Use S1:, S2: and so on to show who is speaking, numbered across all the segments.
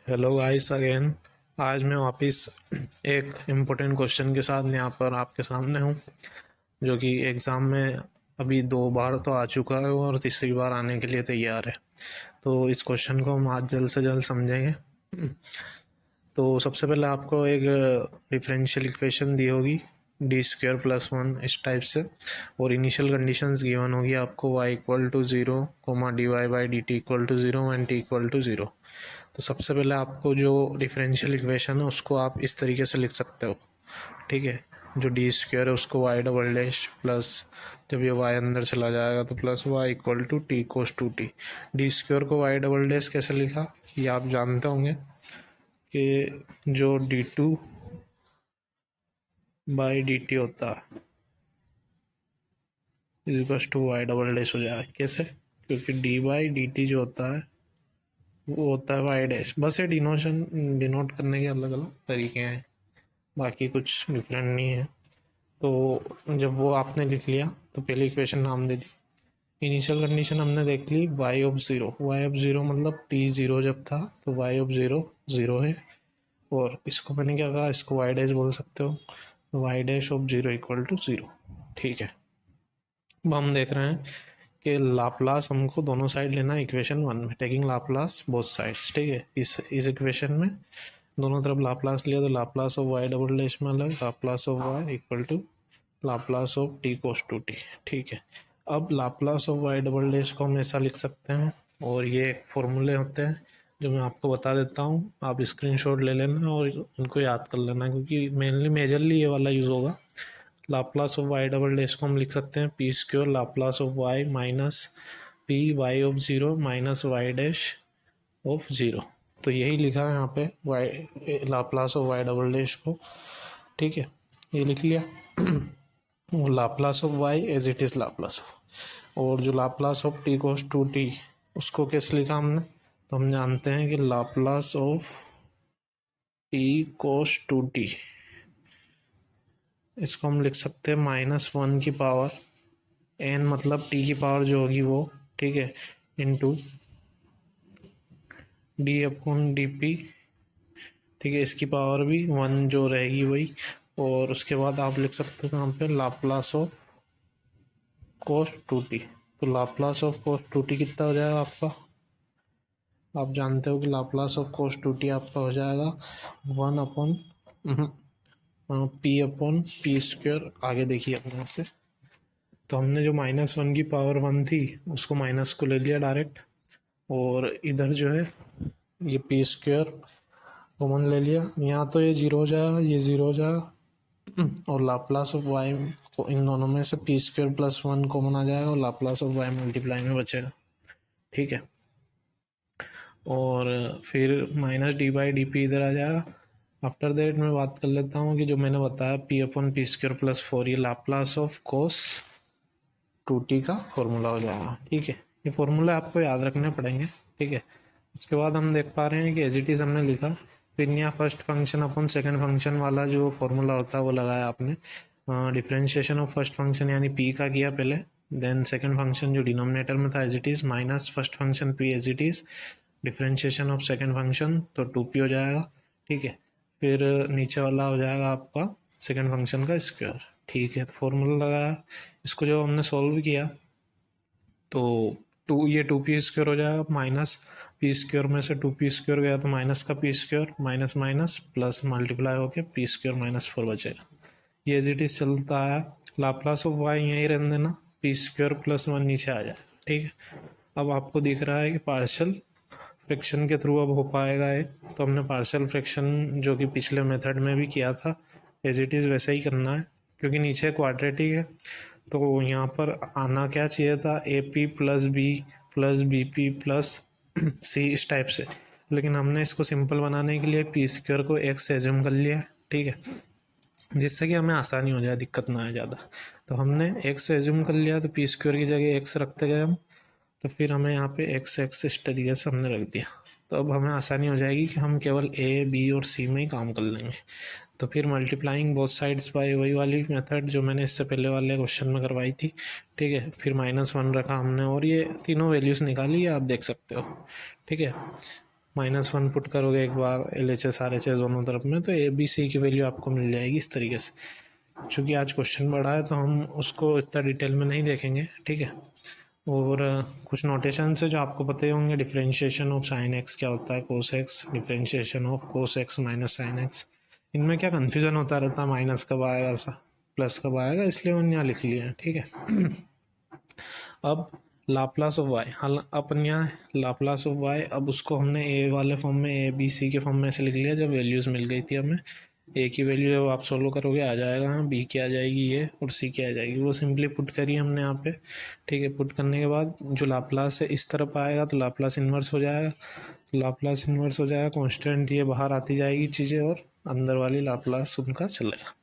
S1: Hello guys again. आज मैं वापस एक इम्पोर्टेंट क्वेश्चन के साथ यहाँ पर आपके सामने हूँ, जो कि एग्ज़ाम में अभी 2 बार तो आ चुका है और तीसरी बार आने के लिए तैयार है। तो इस क्वेश्चन को हम आज जल्द से जल्द समझेंगे। तो सबसे पहले आपको एक डिफरेंशियल इक्वेशन दी होगी d² + 1 इस टाइप से, और इनिशियल कंडीशंस गिवन होगी आपको y=0, dy/dt=0 एंड t=0। तो सबसे पहले आपको जो डिफरेंशियल इक्वेशन है उसको आप इस तरीके से लिख सकते हो, ठीक है। जो d² है उसको y डबल डैश प्लस, जब ये y अंदर चला जाएगा तो plus y=t cos 2t। d² को y डबल डैश कैसे लिखा ये आप जानते होंगे कि जो d2/dt होता है equals to y double dash हो जाएगा। कैसे? क्योंकि d/dt जो होता है वो होता है y डैश। बस ये डिनोट करने के अलग अलग तरीके हैं, बाकी कुछ डिफरेंट नहीं है। तो जब वो आपने लिख लिया तो पहली इक्वेशन नाम दे दी। इनिशियल कंडीशन हमने देख ली y/0 मतलब t0 जब था तो y/0 0 है, और इसको मैंने क्या कहा, इसको y डैश बोल सकते हो, y'(0) = 0। ठीक है। अब हम देख रहे हैं कि लाप्लास हमको दोनों साइड लेना है इक्वेशन 1 में, टेकिंग लाप्लास बोथ साइड्स। ठीक है। इस इक्वेशन में दोनों तरफ लाप्लास लिया तो Laplace of y double dash में अलग, Laplace of y equal to Laplace of t cos 2t। ठीक है। अब लाप्लास ऑफ y डबल डैश को हम ऐसा लिख सकते हैं, और ये फॉर्मूले होते हैं जो मैं आपको बता देता हूँ, आप स्क्रीनशॉट ले लेना और उनको याद कर लेना, क्योंकि मेजरली ये वाला यूज़ होगा। Laplace of y double dash को हम लिख सकते हैं p² Laplace of y minus p y/0 minus y dash of 0। तो यही लिखा है यहाँ पे y Laplace of y double dash को। ठीक है, ये लिख लिया। Laplace of y as it is Laplace of, और जो Laplace of t cos 2t उसको कैसे लिखा हमने, तो हम जानते हैं कि Laplace of t cos 2t इसको हम लिख सकते हैं -1 की पावर n, मतलब t की पावर जो होगी वो, ठीक है, इंटू d/dp। ठीक है, इसकी पावर भी 1 जो रहेगी वही, और उसके बाद आप लिख सकते हो यहाँ पे लाप्लास ऑफ cos 2t। तो लाप्लास ऑफ cos 2t कितना हो जाएगा आपका, आप जानते हो कि लाप्लास ऑफ cos 2t आपका हो जाएगा 1/p/p²। आगे देखिए अपने से, तो हमने जो -1 की पावर 1 थी उसको माइनस को ले लिया डायरेक्ट, और इधर जो है ये p² कॉमन ले लिया। यहाँ तो ये 0 हो जाएगा, ये 0 हो जाएगा, और लाप्लास ऑफ y को इन दोनों में से p² + 1 कॉमन आ जाएगा, और लाप्लास ऑफ y मल्टीप्लाई में बचेगा। ठीक है, और फिर -d/dp इधर आ जाएगा। आफ्टर दैट मैं बात कर लेता हूँ कि जो मैंने बताया p/p² + 4, ये लाप्लास ऑफ cos 2t का फॉर्मूला हो जाएगा। ठीक है, ये फॉर्मूला आपको याद रखने पड़ेंगे। ठीक है, उसके बाद हम देख पा रहे हैं कि एज इट इज़ हमने लिखा, फिर यहाँ first function upon second function वाला जो फॉर्मूला होता है वो लगाया आपने। डिफरेंशिएशन ऑफ फर्स्ट फंक्शन यानी p का किया पहले, देन सेकंड फंक्शन जो डिनोमिनेटर में था as it is minus first function p as it is, differentiation of second function तो 2p हो जाएगा। ठीक है, फिर नीचे वाला हो जाएगा आपका सेकंड फंक्शन का स्क्वायर। ठीक है, तो फॉर्मूला लगाया, इसको जब हमने सॉल्व किया तो ये 2p² हो जाएगा, माइनस p² में से 2p² गया तो माइनस का p² minus minus plus multiply होके p² -4 बचेगा। ये एज इट इज़ चलता है। लाप्लास ऑफ y यहीं रहने देना, p² + 1 नीचे आ जाएगा। ठीक है, अब आपको दिख रहा है कि पार्शियल फ्रैक्शन के थ्रू अब हो पाएगा ये, तो हमने पार्शियल फ्रैक्शन जो कि पिछले मेथड में भी किया था एज इट इज़ वैसे ही करना है, क्योंकि नीचे क्वाड्रेटिक है। तो यहाँ पर आना क्या चाहिए था, AP + B + BP + C इस टाइप से, लेकिन हमने इसको सिंपल बनाने के लिए p² को x से एज्यूम कर लिया। ठीक है, जिससे कि हमें आसानी हो जाए, दिक्कत ना आए ज़्यादा। तो हमने x से एज्यूम कर लिया, तो p² की जगह x रखते गए हम, तो फिर हमें यहाँ पे x इस तरीके से हमने रख दिया। तो अब हमें आसानी हो जाएगी कि हम केवल a, b और c में ही काम कर लेंगे। तो फिर मल्टीप्लाइंग बोथ साइड्स बाय वही वाली मेथड जो मैंने इससे पहले वाले क्वेश्चन में करवाई थी। ठीक है, फिर -1 रखा हमने, और ये तीनों वैल्यूज़ निकाली है, आप देख सकते हो। ठीक है, -1 पुट करोगे एक बार LHS RHS दोनों तरफ में, तो ABC की वैल्यू आपको मिल जाएगी इस तरीके से। चूँकि आज क्वेश्चन बड़ा है तो हम उसको इतना डिटेल में नहीं देखेंगे, ठीक है। और कुछ नोटेशन है जो आपको पता ही होंगे। डिफरेंशिएशन ऑफ साइन एक्स क्या होता है, cos x, differentiation of cos x minus sine x. इनमें क्या कन्फ्यूज़न होता रहता है, माइनस कब आएगा प्लस कब आएगा, इसलिए मैंने यहाँ लिख लिया है, ठीक है। अब लाप्लास ऑफ वाई, अपन यहाँ लाप्लास ऑफ वाई, अब उसको हमने ए वाले फॉर्म में, ए बी सी के फॉर्म में ऐसे लिख लिया जब वैल्यूज़ मिल गई थी हमें। ए की वैल्यू जब आप सोल्व करोगे आ जाएगा, हाँ, बी की आ जाएगी ये, और सी की आ जाएगी, वो सिंपली पुट करी हमने यहाँ पे, ठीक है। पुट करने के बाद जो लाप्लास है इस तरफ आएगा तो लाप्लास इन्वर्स हो जाएगा, तो लाप्लास इन्वर्स हो जाएगा, कांस्टेंट ये बाहर आती जाएगी चीज़ें, और अंदर वाली लाप्लास उनका चलेगा।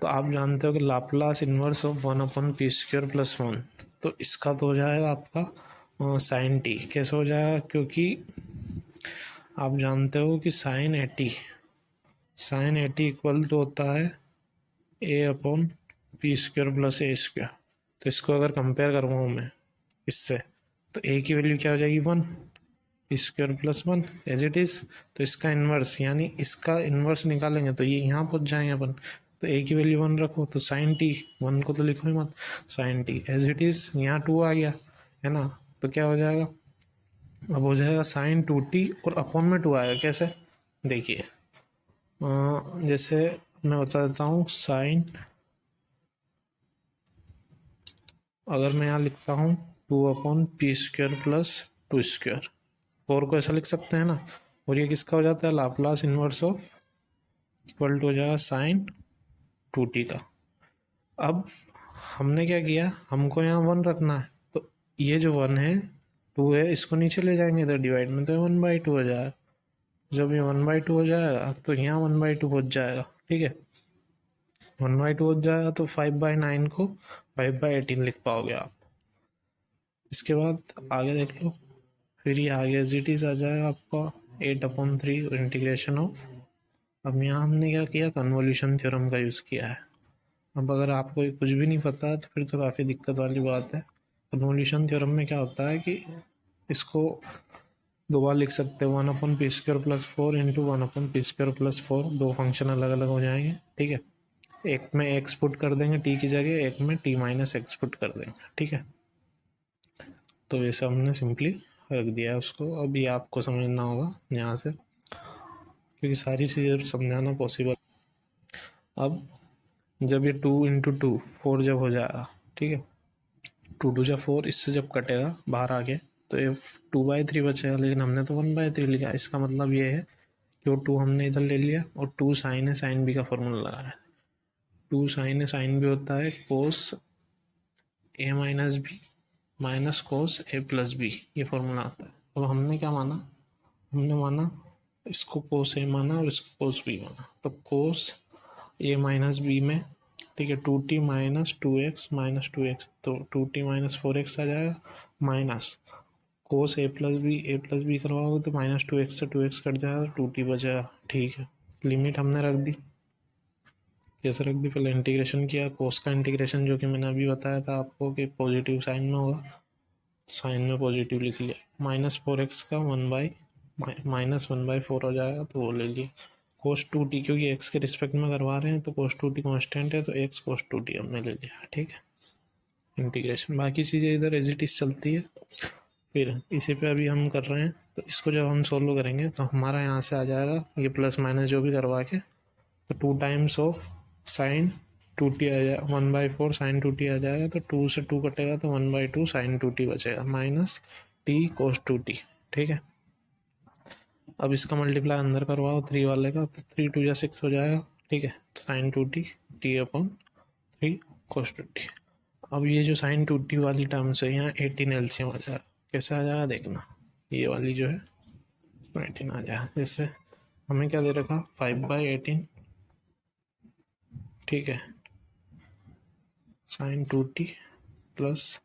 S1: तो आप जानते हो कि लाप्लास इन्वर्स ऑफ 1/p² + 1, तो इसका तो हो जाएगा आपका साइन टी। कैसे हो जाएगा, क्योंकि आप जानते हो कि साइन 80 इक्वल तो होता है a/p² + a²। तो इसको अगर कंपेयर करवाऊँ मैं इससे, तो a की वैल्यू क्या हो जाएगी 1, p² + 1 एज इट इज़। तो इसका इन्वर्स, यानी इसका इन्वर्स निकालेंगे तो ये यहाँ पहुँच जाएंगे अपन। तो a की वैल्यू 1 रखो, तो साइन टी, 1 को तो लिखो ही मत, sine T as it is. यहाँ 2 आ गया है ना, तो क्या हो जाएगा, अब हो जाएगा साइन 2t, और अपॉन में 2 आएगा। कैसे, देखिए, जैसे मैं बता देता हूँ, साइन, अगर मैं यहाँ लिखता हूँ 2/p² + 2², 4 को ऐसा लिख सकते हैं ना, और ये किसका हो जाता है, Laplace inverse of, equal to हो जाएगा साइन 2t का। अब हमने क्या किया, हमको यहाँ 1 रखना है, तो ये जो 1 है 2 है, इसको नीचे ले जाएंगे इधर डिवाइड में, तो 1/2 हो जाएगा। जब ये 1/2 हो जाएगा तो यहाँ 1/2 पहुँच जाएगा, ठीक है। 1/2 हो जाएगा तो 5/9 को 5/18 लिख पाओगे आप। इसके बाद आगे देख लो, फिर ये आगे एज इट इज़ आ जाएगा आपका 8/3 इंटीग्रेशन ऑफ। अब यहाँ हमने क्या किया, कन्वोल्यूशन थ्योरम का यूज़ किया है। अब अगर आपको कुछ भी नहीं पता है तो फिर तो काफ़ी दिक्कत वाली बात है। कन्वोल्यूशन थ्योरम में क्या होता है कि इसको दो बार लिख सकते हो, 1/p² + 4 × 1/p² + 4, दो फंक्शन अलग अलग हो जाएंगे, ठीक है। एक में x पुट कर देंगे t की जगह, एक में t - x पुट कर देंगे, ठीक है। तो वैसे हमने सिंपली रख दिया है उसको। अब ये आपको समझना होगा यहाँ से, क्योंकि सारी चीज़ें समझाना पॉसिबल। अब जब ये 2 × 2 4 जब हो जाएगा, ठीक है, 2 × 2 = 4, इससे जब कटेगा बाहर आके तो ये 2/3 बचेगा, लेकिन हमने तो 1/3 लिखा। इसका मतलब ये है कि वो 2 हमने इधर ले लिया, और 2 साइन है, साइन बी का फॉर्मूला लगा रहा है। 2 साइन है, साइन बी होता है कोस a - b minus cos a + b, ये फॉर्मूला आता है। अब हमने क्या माना, हमने माना इसको कोस a माना और इसको कोस b माना, तो कोस a - b में, ठीक है, 2t - 2x - 2x, तो 2t - 4x आ जाएगा, माइनस कोस a + b करवाओगे तो -2x से 2x कट जाएगा, 2t बचेगा, ठीक है। लिमिट हमने रख दी, कैसे रख दी, पहले इंटीग्रेशन किया, कोस का इंटीग्रेशन जो कि मैंने अभी बताया था आपको कि पॉजिटिव साइन में होगा, साइन में पॉजिटिव लिख लिया। -4x का 1/4 हो जाएगा, तो वो ले लिया। कोस 2t, क्योंकि x के रिस्पेक्ट में करवा रहे हैं तो कोस 2t कॉन्स्टेंट है, तो x कोस 2t हमने ले लिया, ठीक है। इंटीग्रेशन, बाकी चीज़ें इधर एज इट इज़ चलती है। फिर इसी पे अभी हम कर रहे हैं, तो इसको जब हम सोल्व करेंगे तो हमारा यहाँ से आ जाएगा ये प्लस माइनस जो भी करवा के, तो 2 टाइम्स ऑफ साइन 2t आ जाएगा, 1/4 साइन 2t आ जाएगा, तो 2 से 2 कटेगा तो 1/2 साइन 2t बचेगा, माइनस t कोस 2t, ठीक है। अब इसका मल्टीप्लाई अंदर करवाओ 3 वाले का, तो 3 × 2 = 6 हो जाएगा, ठीक है। तो साइन 2t t/3 कोस 2t। अब ये जो साइन 2t वाली टर्म्स है, यहाँ 18 एलसीएम आ जाएगा। कैसे आ जाएगा देखना, ये वाली जो है 18 आ जाएगा। जैसे हमें क्या दे रखा, 5/18, ठीक है, साइन 2t +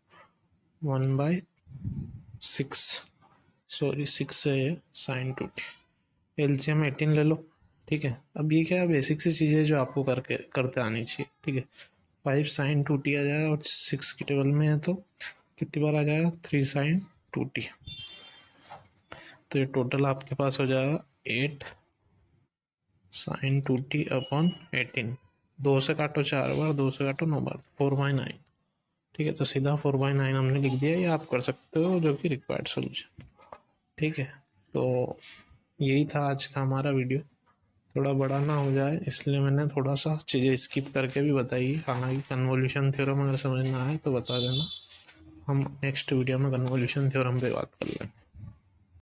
S1: 1/6, सॉरी 6 है ये, साइन 2t, एलसीएम 18 ले लो, ठीक है। अब ये क्या है, बेसिक सी चीज़ें जो आपको करते आनी चाहिए, ठीक है। 5 साइन 2t आ जाएगा, और 6 की टेबल में है तो कितनी बार आ जाएगा, 3 साइन 2t। तो ये टोटल आपके पास हो जाएगा 8 sin 2t अपॉन 18। 2 से काटो 4 बार, 2 से काटो 9 बार, 4/9। ठीक है, तो सीधा 4/9 हमने लिख दिया। ये आप कर सकते हो, जो कि रिक्वायर्ड सोल्यूशन। ठीक है, तो यही था आज का हमारा वीडियो। थोड़ा बड़ा ना हो जाए इसलिए मैंने थोड़ा सा चीज़ें स्किप करके भी बताई। हालांकि कन्वोल्यूशन थ्योरम अगर समझ ना आए तो बता देना, हम नेक्स्ट वीडियो में कन्वोल्यूशन थ्योरम पे बात कर लेंगे।